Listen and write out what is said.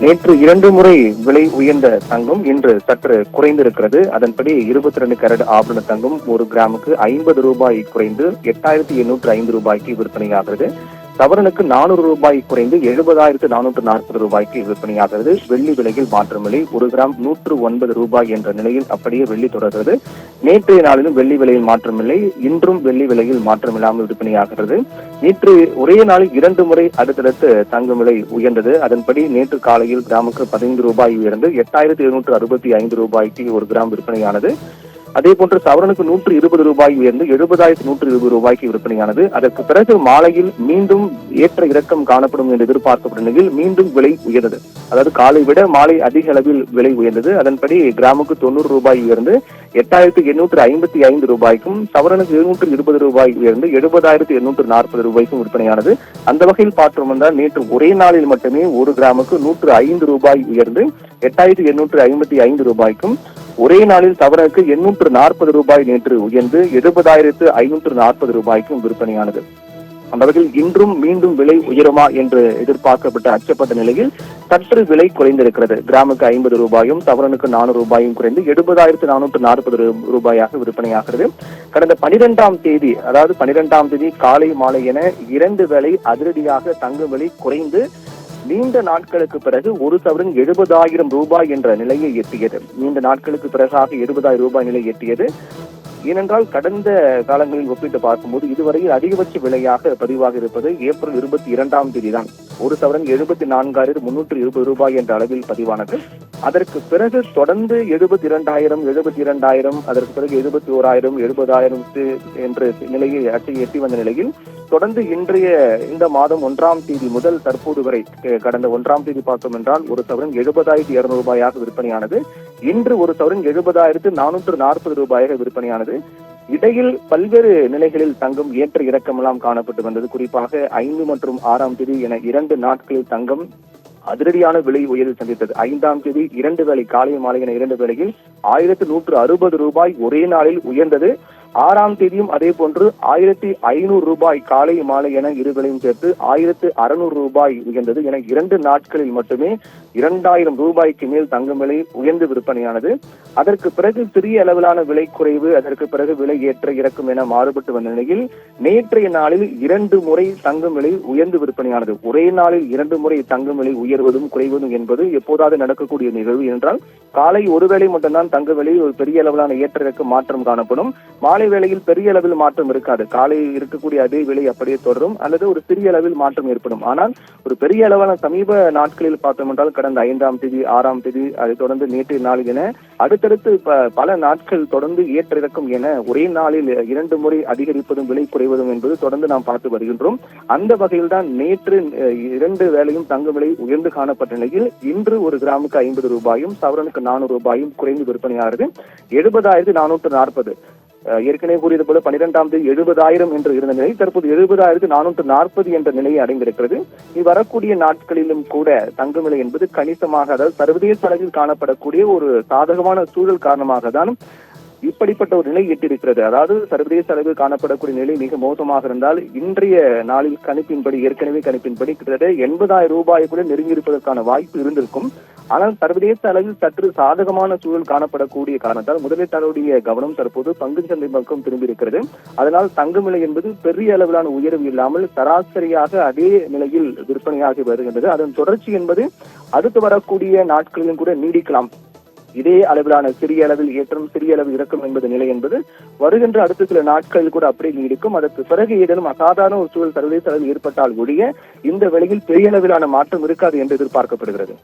நேற்று 2 முறை விலை உயர்ந்த தங்கம் இன்று சற்று குறைந்திருக்கிறது. அதன்படி 22 கேரட் ஆபரண தங்கம் 1 கிராமுக்கு 50 ரூபாய் குறைந்து 8805 ரூபாய்க்கு விற்பனையாகிறது. சவரனுக்கு 400 ரூபாய் குறைந்து 70,440 ரூபாய்க்கு விற்பனையாகிறது. வெள்ளி விலையில் மாற்றமில்லை. 1 கிராம் 109 ரூபாய் என்ற நிலையில் அப்படியே வெள்ளி தொடர்கிறது. நேற்றைய நாளிலும் வெள்ளி விலையில் மாற்றமில்லை. இன்றும் வெள்ளி விலையில் மாற்றமில்லாமல் விற்பனையாகிறது. நேற்று ஒரே நாளில் 2 முறை அடுத்தடுத்து தங்கம் விலை உயர்ந்தது. அதன்படி நேற்று காலையில் கிராமுக்கு 15 ரூபாய் உயர்ந்து 8765 ரூபாய்க்கு 1 கிராம் விற்பனையானது. அதே போன்று சவரனுக்கு 120 ரூபாய் உயர்ந்து 70,120 ரூபாய்க்கு விற்பனையானது. அதற்கு பிறகு மாலையில் மீண்டும் ஏற்ற இறக்கம் காணப்படும் என்று எதிர்பார்க்கப்பட்ட நிலையில் மீண்டும் விலை உயர்ந்தது. அதாவது காலை விட மாலை அதிக அளவில் விலை உயர்ந்தது. அதன்படி கிராமுக்கு 90 ரூபாய் உயர்ந்து 8855 ரூபாய்க்கும், சவரனுக்கு 220 ரூபாய் உயர்ந்து 70,840 ரூபாய்க்கும் விற்பனையானது. அந்த வகையில் பார்த்தோம் என்றால் நேற்று ஒரே நாளில் மட்டுமே 1 கிராமுக்கு 105 ரூபாய் உயர்ந்து 8855 ரூபாய்க்கும், ஒரே நாளில் சவரனுக்கு 840 ரூபாய் நேற்று உயர்ந்து 70,540 ரூபாய்க்கும் விற்பனையானது. அந்த வகையில் இன்றும் மீண்டும் விலை உயருமா என்று எதிர்பார்க்கப்பட்ட அச்சப்பட்ட நிலையில் சற்று விலை குறைந்திருக்கிறது. கிராமுக்கு 50 ரூபாயும் சவரனுக்கு 400 ரூபாயும் குறைந்து 70,440 ரூபாயாக விற்பனையாகிறது. கடந்த 12ஆம் தேதி, அதாவது 12ஆம் தேதி காலை மாலை என 2 வேளை அதிரடியாக தங்கம் விலை குறைந்து நீண்ட நாட்களுக்கு பிறகு 1 சவரன் 70,000 ரூபாய் என்ற நிலையை எட்டியது. நீண்ட நாட்களுக்கு பிறகாக 70,000 ரூபாய் நிலை எட்டியது. ஏனென்றால் கடந்த காலங்களில் ஒப்பிட்டு பார்க்கும்போது இதுவரையில் அதிகபட்ச விலையாக பதிவாக இருப்பது ஏப்ரல் 22ஆம் தேதி தான். 1 சவரன் 74,320 ரூபாய் என்ற அளவில் பதிவானது. அதற்கு பிறகு தொடர்ந்து 72,000 அதற்கு பிறகு 71,000 70,000 என்ற நிலையை எட்டி வந்த நிலையில் தொடர்ந்து இந்த மாதம் 1ஆம் தேதி முதல் தற்போது வரை கடந்த 1ஆம் தேதி பார்த்தோம் என்றால் 1 சவரன் 70,200 ரூபாயாக விற்பனையானது. இன்று 1 சவரன் 70,440 ரூபாயாக விற்பனையானது. இடையில் பல்வேறு நிலைகளில் தங்கம் ஏற்ற இறக்கமெல்லாம் காணப்பட்டு வந்தது. குறிப்பாக 5 மற்றும் 6ஆம் தேதி என 2 நாட்களில் தங்கம் அதிரடியான விலை உயர்வு சந்தித்தது. 5ஆம் தேதி 2 வேளை காலை மாலை என 2 வேளையில் 1,160 ரூபாய் ஒரே நாளில் உயர்ந்தது. 6ஆம் தேதியும் அதே போன்று 1,500 ரூபாய் காலை மாலை என 2 வேளையும் சேர்த்து 1,600 ரூபாய் உயர்ந்தது. என 2 நாட்களில் மட்டுமே 2,000 ரூபாய்க்கு மேல் தங்கம் விலை உயர்ந்து விற்பனையானது. அதற்கு பிறகு சிறிய அளவிலான விலை குறைவு, அதற்கு பிறகு விலை ஏற்ற இறக்கும் என மாறுபட்டு வந்த நிலையில் நேற்றைய நாளில் 2 முறை தங்கம் விலை உயர்ந்து விற்பனையானது. ஒரே நாளில் 2 முறை தங்கம் விலை உயர்வதும் குறைவதும் என்பது எப்போதாவது நடக்கக்கூடிய நிகழ்வு. என்றால் காலை ஒரு வேளை மட்டும்தான் தங்க விலை ஒரு பெரிய அளவிலான ஏற்ற இறக்க மாற்றம் காணப்படும். மாலை வேளையில் பெரிய அளவில் மாற்றம் இருக்காது. காலை இருக்கக்கூடிய அதே விலை அப்படியே தொடரும் அல்லது ஒரு சிறிய அளவில் மாற்றம் ஏற்படும். ஆனால் ஒரு பெரிய அளவான சமீப நாட்களில் பார்த்தோம் என்றால் கடந்த 5ஆம் தேதி 6ஆம் தேதி அதை தொடர்ந்து நேற்றைய நாளில் என அடுத்தடுத்து பல நாட்கள் தொடர்ந்து ஏற்ற இறக்கம் என ஒரே நாளில் 2 முறை அதிகரிப்பதும் விலை குறைவதும் என்பது தொடர்ந்து நாம் பார்த்து வருகின்றோம். அந்த வகையில் தான் நேற்று 2 வேளையும் தங்க விலை உயர்ந்து காணப்பட்ட நிலையில் இன்று 1 கிராமுக்கு 50 ரூபாயும் சவரனுக்கு 400 ரூபாயும் குறைந்து விற்பனையாகிறது. 70,440. ஏற்கனவே கூறியது போல 12ஆம் தேதி 70,000 என்று இருந்த நிலை தற்போது 70,440 என்ற நிலையை அடைந்திருக்கிறது. வரக்கூடிய நாட்களிலும் கூட தங்க விலை என்பது கணிசமாக, அதாவது சர்வதேச அளவில் காணப்படக்கூடிய ஒரு சாதகமான சூழல் காரணமாக தான் இப்படிப்பட்ட ஒரு நிலை எட்டிருக்கிறது. அதாவது சர்வதேச அளவில் காணப்படக்கூடிய நிலை மிக மோசமாக இருந்தால் இன்றைய நாளில் ஏற்கனவே கணிப்பின்படி கிட்டத்தட்ட 80,000 ரூபாய் கூட நெருங்கியிருப்பதற்கான வாய்ப்பு இருந்திருக்கும். ஆனால் சர்வதேச அளவில் சற்று சாதகமான சூழல் காணப்படக்கூடிய காரணத்தால் முதலீட்டாளருடைய கவனம் தற்போது பங்குச்சந்தை பக்கம் திரும்பி இருக்கிறது. அதனால் தங்க விலை என்பது பெரிய அளவிலான உயர்வு இல்லாமல் சராசரியாக அதே நிலையில் விற்பனையாகி வருகின்றது. அதன் தொடர்ச்சி என்பது அடுத்து வரக்கூடிய நாட்களிலும் கூட நீடிக்கலாம். இதே அளவிலான சிறிய அளவில் ஏற்றம் சிறிய அளவில் இறக்கும் என்பது நிலை என்பது வருகின்ற அடுத்த சில நாட்களில் கூட அப்படியே நீடிக்கும். அதற்கு பிறகு ஏதேனும் அசாதாரண ஒரு சூழல் சர்வதேச அளவில் ஏற்பட்டால் ஒழிய இந்த விலையில் பெரிய அளவிலான மாற்றம் இருக்காது என்று எதிர்பார்க்கப்படுகிறது.